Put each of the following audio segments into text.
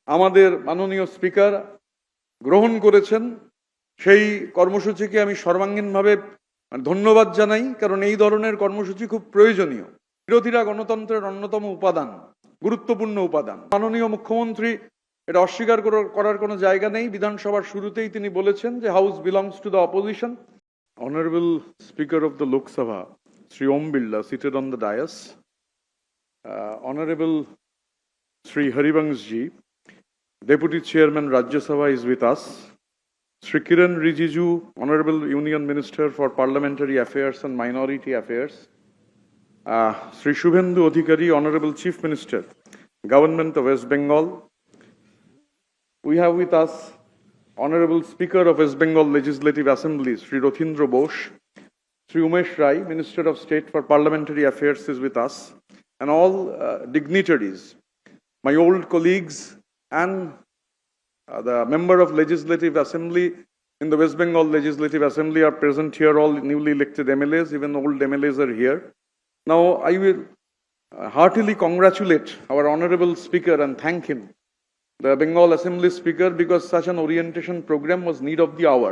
আমাদের মাননীয় স্পিকার গ্রহণ করেছেন, সেই কর্মসূচিকে আমি সর্বাঙ্গীনভাবে ধন্যবাদ জানাই, কারণ এই ধরনের কর্মসূচি খুব প্রয়োজনীয়। বিরোধীরা গণতন্ত্রের অন্যতম উপাদান, গুরুত্বপূর্ণ উপাদান। মাননীয় মুখ্যমন্ত্রী এটা অস্বীকার করার কোনো জায়গা নেই। বিধানসভার শুরুতেই তিনি বলেছেন যে house belongs to the opposition. Honourable speaker of the Lok Sabha Shri Om Birla seated on the dais, Honorable Sri Harivansh ji, Deputy Chairman Rajya Sabha is with us. Sri Kiran Rijiju, Honorable Union Minister for Parliamentary Affairs and Minority Affairs. Sri Shubhendu Adhikari, Honorable Chief Minister, Government of West Bengal. We have with us Honorable Speaker of West Bengal Legislative Assembly, Sri Rothindra Bose. Sri Umesh Rai, Minister of State for Parliamentary Affairs, is with us, and all dignitaries, my old colleagues, and the member of Legislative Assembly in the West Bengal Legislative Assembly are present here. All newly elected MLAs, even old MLAs are here. Now, I will heartily congratulate our Honorable Speaker and thank him, the Bengal Assembly Speaker, because such an orientation program was need of the hour.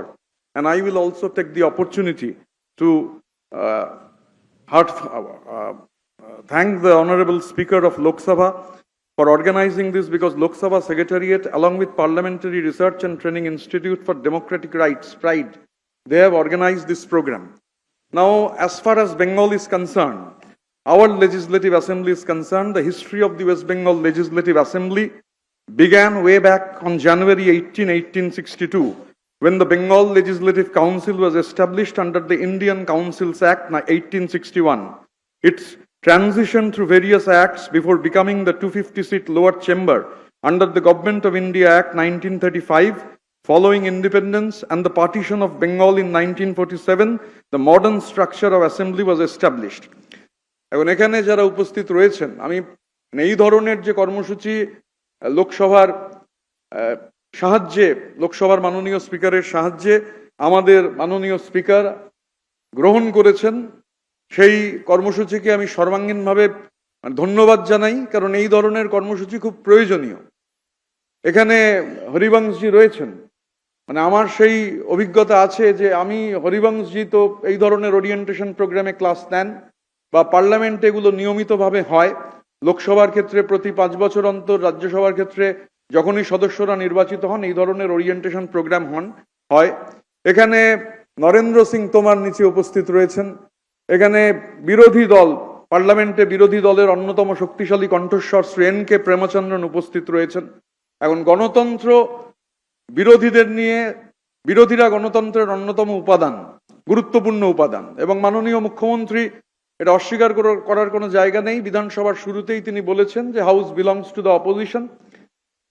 And I will also take the opportunity to thank the Honorable Speaker of Lok Sabha for organizing this, because Lok Sabha Secretariat, along with Parliamentary Research and Training Institute for Democratic Rights, PRIDE, they have organized this program. Now, as far as Bengal is concerned, our Legislative Assembly is concerned, the history of the West Bengal Legislative Assembly began way back on January 18, 1862, when the Bengal Legislative Council was established under the Indian Councils Act 1861. Its transition through various acts before becoming the 250-seat lower chamber under the Government of India Act 1935, following independence and the partition of Bengal in 1947, the modern structure of assembly was established. এখন এখানে যারা উপস্থিত রয়েছেন, আমি এই ধরনের যে কর্মসূচি লোকসভার সাহায্যে, লোকসভার মাননীয় স্পিকারের সাহায্যে আমাদের মাননীয় স্পিকার গ্রহণ করেছেন, সেই কর্মসূচিকে আমি সর্বাঙ্গীনভাবে ধন্যবাদ জানাই, কারণ এই ধরনের কর্মসূচি খুব প্রয়োজনীয়। এখানে হরিবংশজি রয়েছেন, মানে আমার সেই অভিজ্ঞতা আছে যে আমি হরিবংশজি তো এই ধরনের ওরিয়েন্টেশন প্রোগ্রামে ক্লাস নেন, বা পার্লামেন্টে এগুলো নিয়মিতভাবে হয়। লোকসভার ক্ষেত্রে প্রতি 5 বছর অন্তর, রাজ্যসভার ক্ষেত্রে যখনই সদস্যরা নির্বাচিত হন এই ধরনের ওরিয়েন্টেশন প্রোগ্রাম হয়। এখানে নরেন্দ্র সিং তোমার নিচে উপস্থিত রয়েছেন। এখানে বিরোধী দল, পার্লামেন্টে বিরোধী দলের অন্যতম শক্তিশালী কণ্ঠস্বর শ্রী এন কে প্রেমচন্দ্রন উপস্থিত রয়েছেন। এখন গণতন্ত্র বিরোধীদের নিয়ে, বিরোধীরা গণতন্ত্রের অন্যতম উপাদান, গুরুত্বপূর্ণ উপাদান, এবং মাননীয় মুখ্যমন্ত্রী এটা অস্বীকার করার কোনো জায়গা নেই। বিধানসভার শুরুতেই তিনি বলেছেন যে house belongs to the opposition.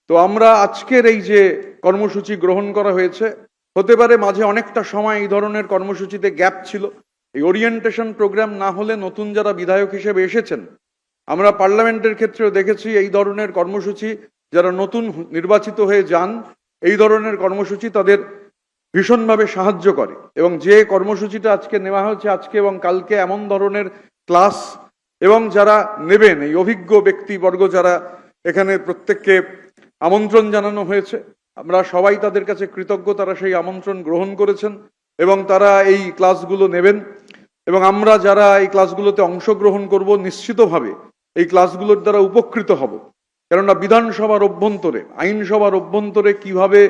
তো আমরা আজকের এই যে কর্মসূচি গ্রহণ করা হয়েছে, হতে পারে মাঝে অনেকটা সময় এই ধরনের কর্মসূচিতে গ্যাপ ছিল। এই ওরিয়েন্টেশন প্রোগ্রাম না হলে নতুন যারা বিধায়ক হিসেবে এসেছেন, আমরা পার্লামেন্টের ক্ষেত্রেও দেখেছি এই ধরনের কর্মসূচি, যারা নতুন নির্বাচিত হয়ে যান, এই ধরনের কর্মসূচি তাদের ভীষণভাবে সাহায্য করে। এবং যে কর্মসূচিটা আজকে নেওয়া হয়েছে, আজকে এবং কালকে এমন ধরনের ক্লাস, এবং যারা নেবেন এই অভিজ্ঞ ব্যক্তিবর্গ যারা এখানে, প্রত্যেককে আমন্ত্রণ জানানো হয়েছে। আমরা সবাই তাদের কাছে কৃতজ্ঞ, তারা সেই আমন্ত্রণ গ্রহণ করেছেন এবং তারা এই ক্লাসগুলো নেবেন। এবং আমরা যারা এই ক্লাসগুলোতে অংশগ্রহণ করব, নিশ্চিতভাবে এই ক্লাসগুলোর দ্বারা উপকৃত হব। কেননা বিধানসভার অভ্যন্তরে, আইনসভার অভ্যন্তরে কিভাবে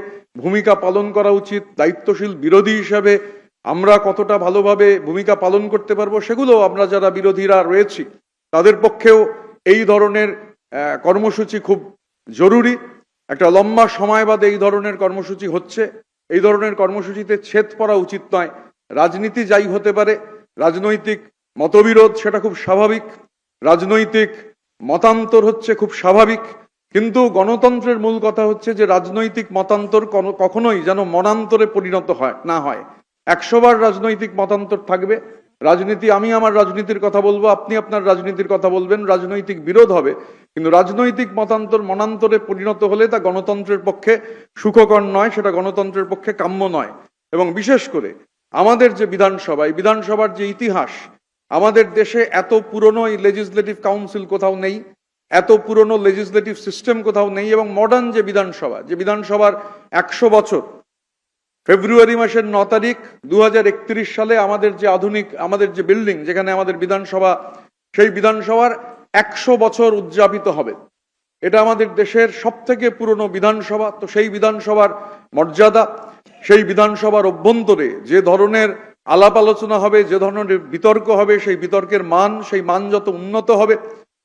ভূমিকা পালন করা উচিত, দায়িত্বশীল বিরোধী হিসাবে আমরা কতটা ভালোভাবে ভূমিকা পালন করতে পারবো, সেগুলো আমরা যারা বিরোধীরা রয়েছি তাদের পক্ষেও এই ধরনের কর্মসূচি খুব জরুরি। একটা লম্বা সময় বাদে এই ধরনের কর্মসূচি হচ্ছে। এই ধরনের কর্মসূচিতে ছেদ পড়া উচিত নয়। রাজনীতি যাই হতে পারে, রাজনৈতিক মতবিরোধ সেটা খুব স্বাভাবিক, রাজনৈতিক মতান্তর হচ্ছে খুব স্বাভাবিক, কিন্তু গণতন্ত্রের মূল কথা হচ্ছে যে রাজনৈতিক মতান্তর কখনোই যেন মনান্তরে পরিণত না হয়। 100 বার রাজনৈতিক মতান্তর থাকবে, রাজনীতি, আমি আমার রাজনীতির কথা বলবো, আপনি আপনার রাজনীতির কথা বলবেন, রাজনৈতিক বিরোধ হবে, কিন্তু রাজনৈতিক মতান্তর মনান্তরে পরিণত হলে তা গণতন্ত্রের পক্ষে সুখকর নয়, সেটা গণতন্ত্রের পক্ষে কাম্য নয়। এবং বিশেষ করে আমাদের যে বিধানসভা, এই বিধানসভার যে ইতিহাস, আমাদের দেশে এত পুরনো এই লেজিসলেটিভ কাউন্সিল কোথাও নেই। এত পুরনো লেজিসলেটিভ সিস্টেম কোথাও নেই। এবং মডার্ন যে বিধানসভার 100 বছর, ফেব্রুয়ারি মাসের 9 তারিখ 2031 সালে আমাদের যে আধুনিক আমাদের যে বিল্ডিং, যেখানে আমাদের বিধানসভা, সেই বিধানসভার 100 বছর উদযাপিত হবে। এটা আমাদের দেশের সব থেকে পুরনো বিধানসভা। তো সেই বিধানসভার মর্যাদা, সেই বিধানসভার অভ্যন্তরে যে ধরনের আলাপ আলোচনা হবে, যে ধরনের বিতর্ক হবে, সেই বিতর্কের মান, সেই মান যত উন্নত হবে,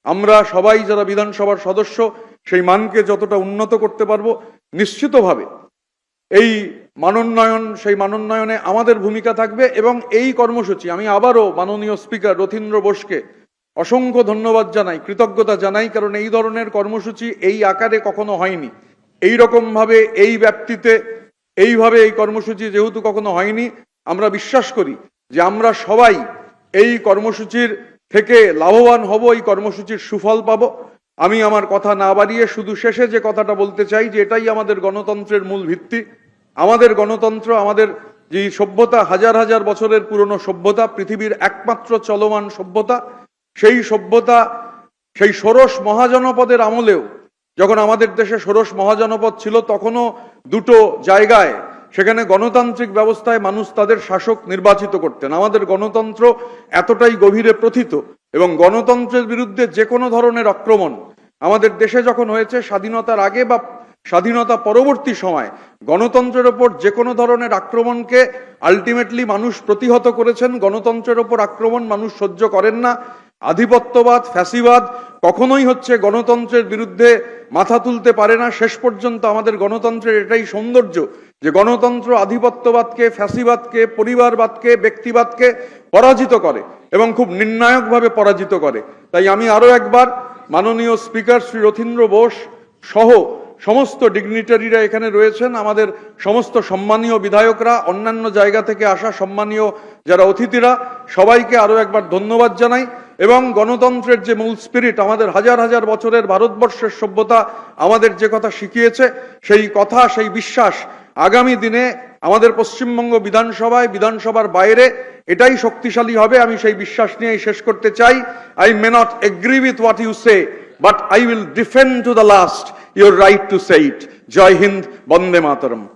আমরা সবাই যারা বিধানসভার সদস্য সেই মানকে যতটা উন্নত করতে পারবো, নিশ্চিতভাবে এই মানোন্নয়ন, সেই মানোন্নয়নে আমাদের ভূমিকা থাকবে। এবং এই কর্মসূচি আমি আবারও মাননীয় স্পিকার রথীন্দ্র বোসকে অসংখ্য ধন্যবাদ জানাই, কৃতজ্ঞতা জানাই, কারণ এই ধরনের কর্মসূচি এই আকারে কখনো হয়নি, এই রকম ভাবে, এই ব্যাপ্তিতে, এইভাবে এই কর্মসূচি যেহেতু কখনো হয়নি, আমরা বিশ্বাস করি যে আমরা সবাই এই কর্মসূচির থেকে লাভবান হব, এই কর্মসূচির সুফল পাব। আমি আমার কথা না বাড়িয়ে শুধু শেষে যে কথাটা বলতে চাই যে এটাই আমাদের গণতন্ত্রের মূল ভিত্তি। আমাদের গণতন্ত্র, আমাদের যে সভ্যতা, হাজার হাজার বছরের পুরনো সভ্যতা, পৃথিবীর একমাত্র চলমান সভ্যতা, সেই সভ্যতা, সেই ষোড়শ মহাজনপদের আমলেও, যখন আমাদের দেশে ষোড়শ মহাজনপদ ছিল, তখনও দুটো জায়গায় সেখানে গণতান্ত্রিক ব্যবস্থায় মানুষ তাদের শাসক নির্বাচিত করতেন। আমাদের গণতন্ত্র এতটাই গভীরে প্রথিত, এবং গণতন্ত্রের বিরুদ্ধে যে কোনো ধরনের আক্রমণ আমাদের দেশে যখন হয়েছে, স্বাধীনতার আগে বা স্বাধীনতা পরবর্তী সময়, গণতন্ত্রের ওপর যে কোনো ধরনের আক্রমণকে আলটিমেটলি মানুষ প্রতিহত করেছেন। গণতন্ত্রের ওপর আক্রমণ মানুষ সহ্য করেন না। আধিপত্যবাদ, ফ্যাসিবাদ কখনোই হচ্ছে গণতন্ত্রের বিরুদ্ধে মাথা তুলতে পারে না। শেষ পর্যন্ত আমাদের গণতন্ত্রের এটাই সৌন্দর্য যে গণতন্ত্র আধিপত্যবাদকে, ফ্যাসিবাদকে, পরিবারবাদকে, ব্যক্তিবাদকে পরাজিত করে, এবং খুব নির্ণায়কভাবে পরাজিত করে। তাই আমি আরো একবার মাননীয় স্পিকার শ্রী রথীন্দ্র বোস সহ সমস্ত ডিগনিটারিরা এখানে রয়েছেন, আমাদের সমস্ত সম্মানীয় বিধায়করা, অন্যান্য জায়গা থেকে আসা সম্মানীয় যারা অতিথিরা, সবাইকে আরো একবার ধন্যবাদ জানাই। এবং গণতন্ত্রের যে মূল স্পিরিট, আমাদের হাজার হাজার বছরের ভারতবর্ষের সভ্যতা আমাদের যে কথা শিখিয়েছে, সেই কথা, সেই বিশ্বাস আগামী দিনে আমাদের পশ্চিমবঙ্গ বিধানসভায়, বিধানসভার বাইরে এটাই শক্তিশালী হবে। আমি সেই বিশ্বাস নিয়েই শেষ করতে চাই। I may not agree with what you say, but I will defend to the last your right to say it. Jai Hind, Bande Mataram.